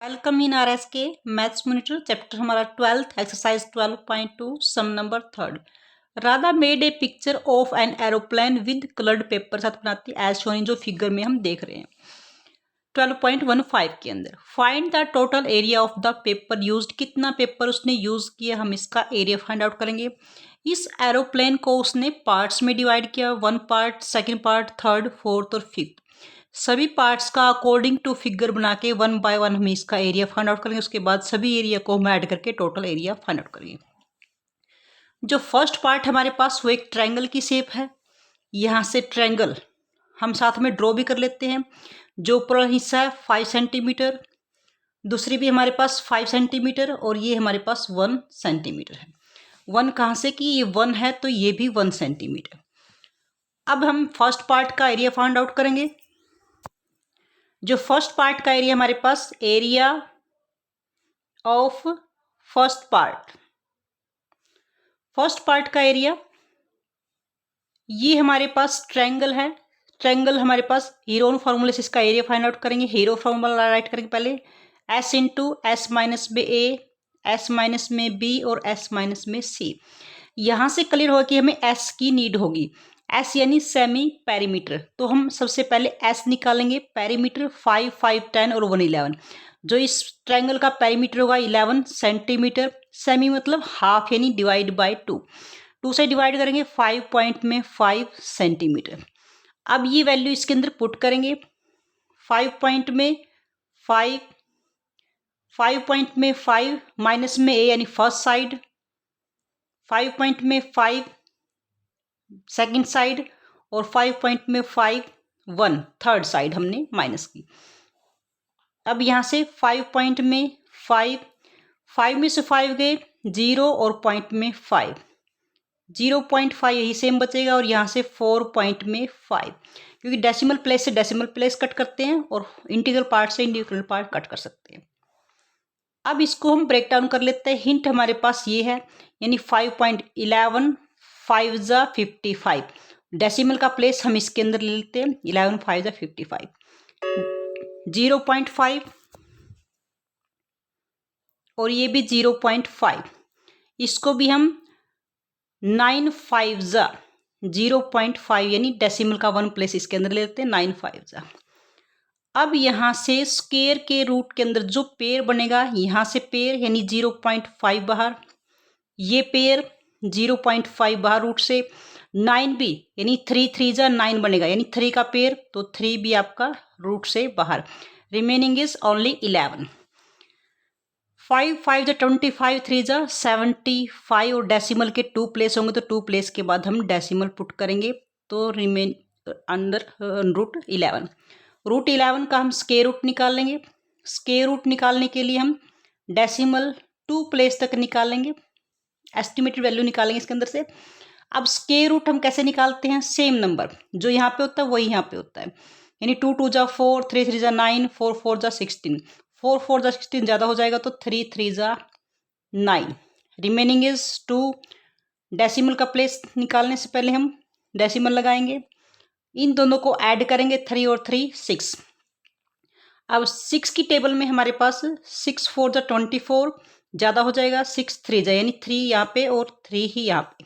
Welcome in R S K maths monitor chapter हमारा 12th exercise 12.2 sum number 3rd। Radha made a picture of an aeroplane with coloured paper साथ बनाती as shown in जो figure में हम देख रहे हैं 12.15 के अंदर। Find the total area of the paper used, कितना पेपर उसने यूज किया हम इसका एरिया फाइंड आउट करेंगे। इस एरोप्लेन को उसने पार्ट्स में डिवाइड किया, 1 part, 2nd part, 3rd, 4th और 5th। सभी पार्ट्स का अकॉर्डिंग टू फिगर बना के 1 बाय 1 हम इसका एरिया फाइंड आउट करेंगे। उसके बाद सभी एरिया को हम ऐड करके टोटल एरिया फाइंड आउट करेंगे। जो फर्स्ट पार्ट हमारे पास वो एक ट्रायंगल की शेप है। यहाँ से ट्रायंगल हम साथ में ड्रॉ भी कर लेते हैं। जो ऊपर हिस्सा है 5 सेंटीमीटर, दूसरी भी हमारे पास 5 सेंटीमीटर और ये हमारे पास 1 सेंटीमीटर है। 1 कहाँ से कि ये 1 है तो ये भी 1 सेंटीमीटर। अब हम फर्स्ट पार्ट का एरिया फाइंड आउट करेंगे। जो फर्स्ट पार्ट का एरिया हमारे पास एरिया ऑफ फर्स्ट पार्ट का एरिया, ये हमारे पास ट्रायंगल है। ट्रायंगल हमारे पास हीरो फॉर्मूले से इसका एरिया फाइंड आउट करेंगे। हीरो फॉर्मूला राइट करेंगे पहले, s इंटू एस माइनस में a, s माइनस में b और s माइनस में c। यहाँ से क्लियर होगा कि हमें s की नीड होगी। s यानी सेमी पेरीमीटर, तो हम सबसे पहले s निकालेंगे। पेरीमीटर 5, 5, 10 और 1, 11। जो इस ट्रायंगल का पेरीमीटर होगा 11 सेंटीमीटर। सेमी मतलब हाफ यानी डिवाइड बाय 2 से डिवाइड करेंगे 5 पॉइंट में 5 सेंटीमीटर। अब ये वैल्यू इसके अंदर पुट करेंगे। 5 पॉइंट में 5 माइनस में a यानी फर्स्ट साइड, 5 पॉइंट में 5 सेकंड साइड और 5 पॉइंट में 5 1 थर्ड साइड हमने माइनस की। अब यहाँ से 5 पॉइंट में 5 में से 5 गए 0 और पॉइंट में 5, 0.5 यही सेम बचेगा और यहाँ से 4 पॉइंट में 5, क्योंकि डेसिमल प्लेस से डेसिमल प्लेस कट करते हैं और इंटीग्रल पार्ट से इंटीग्रल पार्ट कट कर सकते हैं। अब इसको हम ब्रेक डाउन कर लेते हैं। हिंट हमारे पास ये है, यानी 5.11 5 जा 55। डेसिमल का प्लेस हम इसके अंदर ले लेते हैं। 11 5 जा 55, 0.5 और ये भी 0.5। इसको भी हम 9 5 जा 0.5 यानी डेसिमल का 1 प्लेस इसके अंदर ले लेते हैं। 9 5 जा। अब यहाँ से स्क्वायर के रूट के अंदर जो पेयर बनेगा, यहाँ से पेयर यानी 0.5 बाहर, ये पेयर 0.5 बाहर रूट से, 9 भी यानी 3 3 जा 9 बनेगा, यानी 3 का पेयर तो 3 भी आपका रूट से बाहर। Remaining is only 11। 5 5 जा 25, 3 जा 75 और डेसिमल के 2 प्लेस होंगे तो 2 प्लेस के बाद हम डेसिमल पुट करेंगे तो रिमेन अंडर रूट 11। रूट 11 का हम स्क्वायर रूट निकाल लेंगे। स्क्वायर रूट निकालने के लिए हम डेसिमल 2 प्लेस तक निकालेंगे, एस्टिमेटेड वैल्यू निकालेंगे इसके अंदर से। अब स्क्वायर रूट हम कैसे निकालते हैं, सेम नंबर जो यहाँ पे होता है वही यहाँ पे होता है, यानी 2 2 जा 4, 3 3 जा 9, 4 4 जा 16, 4 4 जा 16 ज़्यादा हो जाएगा तो 3 3 जा 9। Remaining is 2। डेसिमल का प्लेस निकालने से पहले हम डेसिमल लगाएंगे, इन दोनों को ऐड करेंगे, 3 और 3 6। अब 6 की टेबल में हमारे पास 6 4 जा 24 ज़्यादा हो जाएगा, 6 3 जा यानी 3 यहाँ पे और 3 ही यहाँ पे,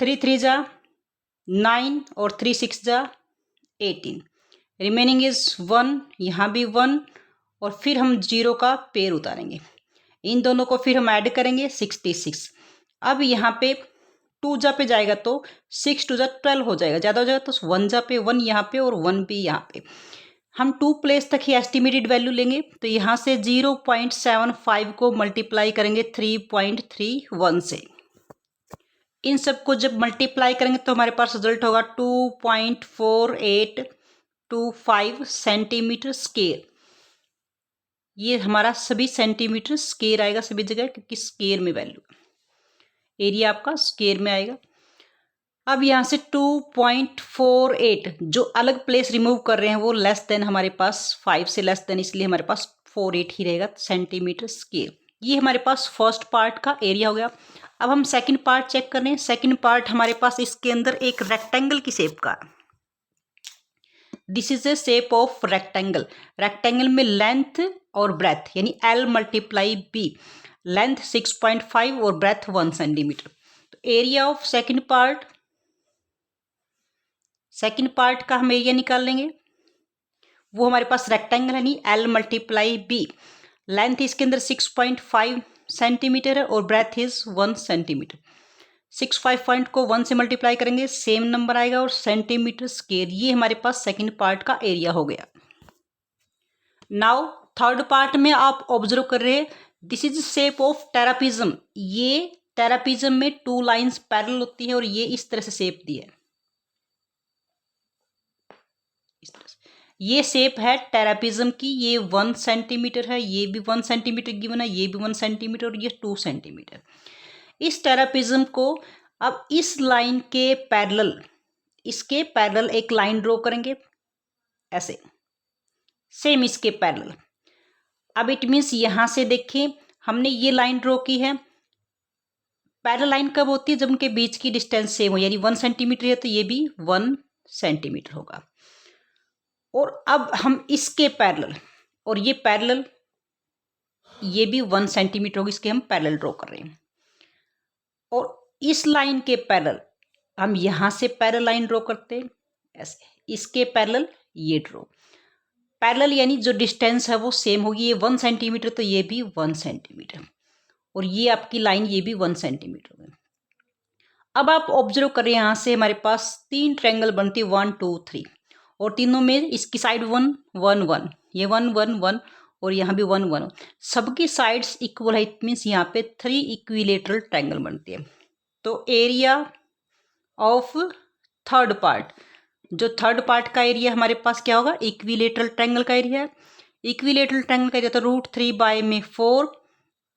3 3 जा 9 और 3 6 जा 18। रिमेनिंग इज 1, यहाँ भी 1 और फिर हम 0 का पेयर उतारेंगे। इन दोनों को फिर हम ऐड करेंगे 66। अब यहाँ पे 2 जा पे जाएगा तो 6 2 जा 12 हो जाएगा, ज़्यादा हो जाएगा तो 1 जा पे 1 यहाँ पे और 1 भी यहाँ पे। हम 2 प्लेस तक ही एस्टिमेटेड वैल्यू लेंगे तो यहाँ से 0.75 को मल्टीप्लाई करेंगे 3.31 से। इन सबको जब मल्टीप्लाई करेंगे तो हमारे पास रिजल्ट होगा 2.4825 सेंटीमीटर स्क्वायर। ये हमारा सभी सेंटीमीटर स्क्वायर आएगा सभी जगह, क्योंकि स्क्वायर में वैल्यू, एरिया आपका स्क्वायर में आएगा। अब यहाँ से 2.48 जो अलग प्लेस रिमूव कर रहे हैं वो लेस देन हमारे पास 5 से लेस देन, इसलिए हमारे पास 48 ही रहेगा सेंटीमीटर स्क्वायर। ये हमारे पास फर्स्ट पार्ट का एरिया हो गया। अब हम सेकंड पार्ट चेक कर रहे हैं। सेकंड पार्ट हमारे पास इसके अंदर एक रेक्टेंगल की शेप का, this is A shape of rectangle. Rectangle में लेंथ और ब्रेथ यानी L मल्टीप्लाई B, लेंथ 6.5 और ब्रेथ 1 सेंटीमीटर। तो एरिया ऑफ सेकंड पार्ट का हम एरिया निकाल लेंगे। वो हमारे पास रेक्टेंगल है, नहीं L मल्टीप्लाई B, लेंथ इसके अंदर 6.5 सेंटीमीटर है और ब्रेथ इज 1 सेंटीमीटर। 6.5 पॉइंट को 1 से मल्टीप्लाई करेंगे सेम नंबर आएगा और सेंटीमीटर स्क्वायर, ये हमारे पास सेकंड पार्ट का एरिया हो गया। नाउ थर्ड पार्ट में आप ऑब्जर्व कर रहे हैं, दिस इज शेप ऑफ टेरापिज्म। ये टेरापिज्म में 2 लाइंस पैरेलल होती है और ये इस तरह से शेप दी है, इस तरह से। ये शेप है टेरापिज्म की, ये 1 सेंटीमीटर है, ये भी 1 सेंटीमीटर गिवन है, ये भी 1 सेंटीमीटर और ये 2 सेंटीमीटर। इस टेरापिज्म को अब इस लाइन के पैरेलल, इसके पैरेलल एक लाइन ड्रॉ करेंगे ऐसे, सेम इसके पैरेलल। अब इट मीन्स यहां से देखें हमने ये लाइन ड्रॉ की है। पैरेलल लाइन कब होती है? जब उनके बीच की डिस्टेंस सेम हो, यानी 1 सेंटीमीटर है तो ये भी 1 सेंटीमीटर होगा। और अब हम इसके पैरेलल, और ये पैरेलल, ये भी 1 सेंटीमीटर होगी, इसके हम पैरेलल ड्रॉ कर रहे हैं। और इस लाइन के पैरेलल हम यहां से पैरेलल लाइन ड्रॉ करते हैं ऐसे, इसके पैरेलल ये ड्रॉ। पैरेलल यानी जो डिस्टेंस है वो सेम होगी, ये 1 सेंटीमीटर तो ये भी 1 सेंटीमीटर, और ये आपकी लाइन ये भी 1 सेंटीमीटर होगी। अब आप ऑब्जर्व करें, यहाँ से हमारे पास 3 ट्रायंगल बनती है 1 2 3, और तीनों में इसकी साइड 1 1 1, ये 1 1 1 और यहाँ भी 1 1, सबकी साइड्स इक्वल है। इट मीन्स यहाँ पे 3 इक्विलेटरल ट्रायंगल बनती है। तो एरिया ऑफ थर्ड पार्ट, जो थर्ड पार्ट का एरिया हमारे पास क्या होगा? इक्विलेटरल ट्रायंगल का एरिया है। इक्विलेटरल ट्रायंगल का एरिया तो √3 बाय में 4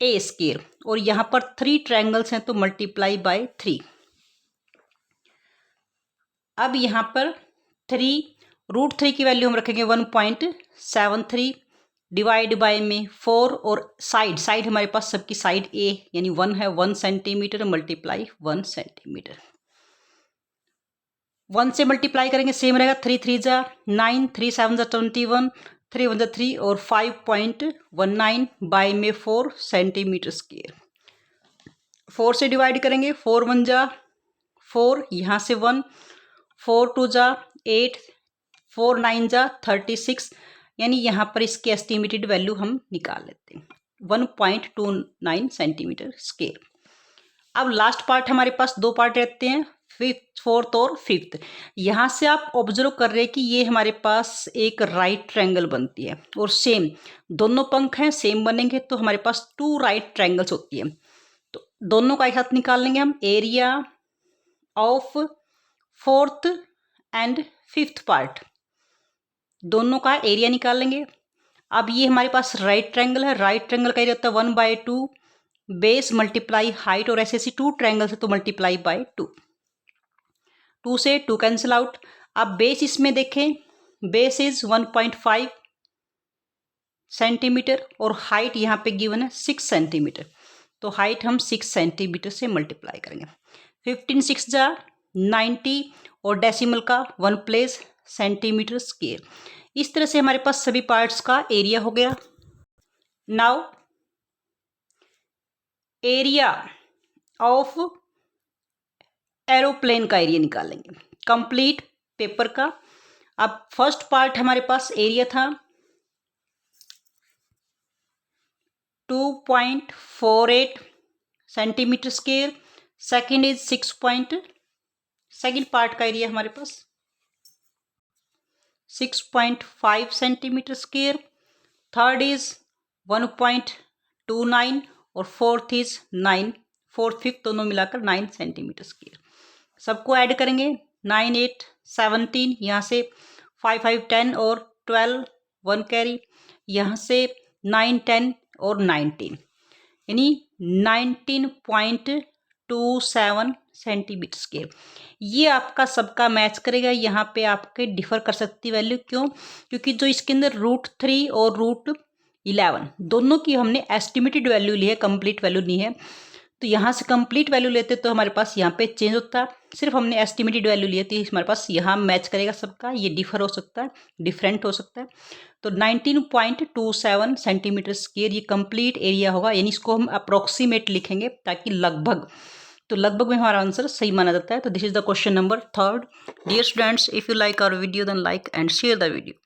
ए स्क्वायर, और यहाँ पर 3 ट्रायंगल्स हैं तो मल्टीप्लाई बाय 3। अब यहाँ पर √3 की वैल्यू हम रखेंगे 1.73, डिवाइड बाय में 4, और साइड हमारे पास सबकी साइड ए यानी 1 है, 1 सेंटीमीटर मल्टीप्लाई 1 सेंटीमीटर। 1 से मल्टीप्लाई करेंगे सेम रहेगा, 3 3 जा 9, 3 7 जा 21, 3 1 जा 3 और 5.19 बाय में 4 सेंटीमीटर स्क्वायर। 4 से डिवाइड करेंगे, 4 1 जा 4, यहाँ से 1, 4 2 जा 8, 4 9 जा 36, यानी यहाँ पर इसकी एस्टिमेटेड वैल्यू हम निकाल लेते हैं 1.29 सेंटीमीटर स्क्वायर। अब लास्ट पार्ट हमारे पास 2 पार्ट रहते हैं, 4th और 5th। यहाँ से आप ऑब्जर्व कर रहे हैं कि ये हमारे पास एक राइट ट्रायंगल बनती है, और सेम दोनों पंख हैं सेम बनेंगे तो हमारे पास 2 राइट ट्रायंगल्स होती है। तो दोनों का एक साथ निकाल लेंगे हम, area of 4th and 5th part, दोनों का एरिया निकाल लेंगे। अब ये हमारे पास राइट ट्रायंगल है, राइट ट्रायंगल का एरिया होता है 1/2 बेस मल्टीप्लाई हाइट, और ऐसे 2 ट्रायंगल है तो मल्टीप्लाई बाय 2। 2 से 2 कैंसिल आउट। अब बेस इसमें देखें, बेस इज 1.5 सेंटीमीटर और हाइट यहाँ पे गिवन है 6 सेंटीमीटर, तो हाइट हम 6 सेंटीमीटर से मल्टीप्लाई करेंगे। 15 6 जा 90 और डेसिमल का 1 प्लेस सेंटीमीटर स्क्वायर। इस तरह से हमारे पास सभी पार्ट्स का एरिया हो गया। नाउ एरिया ऑफ एरोप्लेन का एरिया निकालेंगे, कंप्लीट पेपर का। अब फर्स्ट पार्ट हमारे पास एरिया था 2.48 centimetre square, second is 6 second part का एरिया हमारे पास 6.5 सेंटीमीटर स्क्वायर, थर्ड इज 1.29 और फोर्थ इज 9, फोर्थ फिफ्थ दोनों मिलाकर 9 सेंटीमीटर स्क्वायर। सबको ऐड करेंगे, 9 8 17, यहाँ से 5 5 10 और 12 1 कैरी, यहाँ से 9 10 और 19, यानी 19.27 सेंटीमीटर स्क्वायर। ये आपका सबका मैच करेगा। यहाँ पे आपके डिफर कर सकती वैल्यू, क्यों? क्योंकि जो इसके अंदर √3 और √11 दोनों की हमने एस्टिमेटेड वैल्यू ली है, कंप्लीट वैल्यू नहीं है। तो यहाँ से कंप्लीट वैल्यू लेते तो हमारे पास यहाँ पे चेंज होता है, सिर्फ हमने एस्टिमेटेड वैल्यू लिए थी, हमारे पास यहाँ मैच करेगा सबका, ये डिफर हो सकता है, डिफरेंट हो सकता है। तो 19.27 सेंटीमीटर स्क्वायर ये कंप्लीट एरिया होगा, यानी इसको हम अप्रोक्सीमेट लिखेंगे ताकि लगभग, तो लगभग में हमारा आंसर सही माना जाता है। तो this is the question number 3rd। Dear students, if you like our video then like and share the video.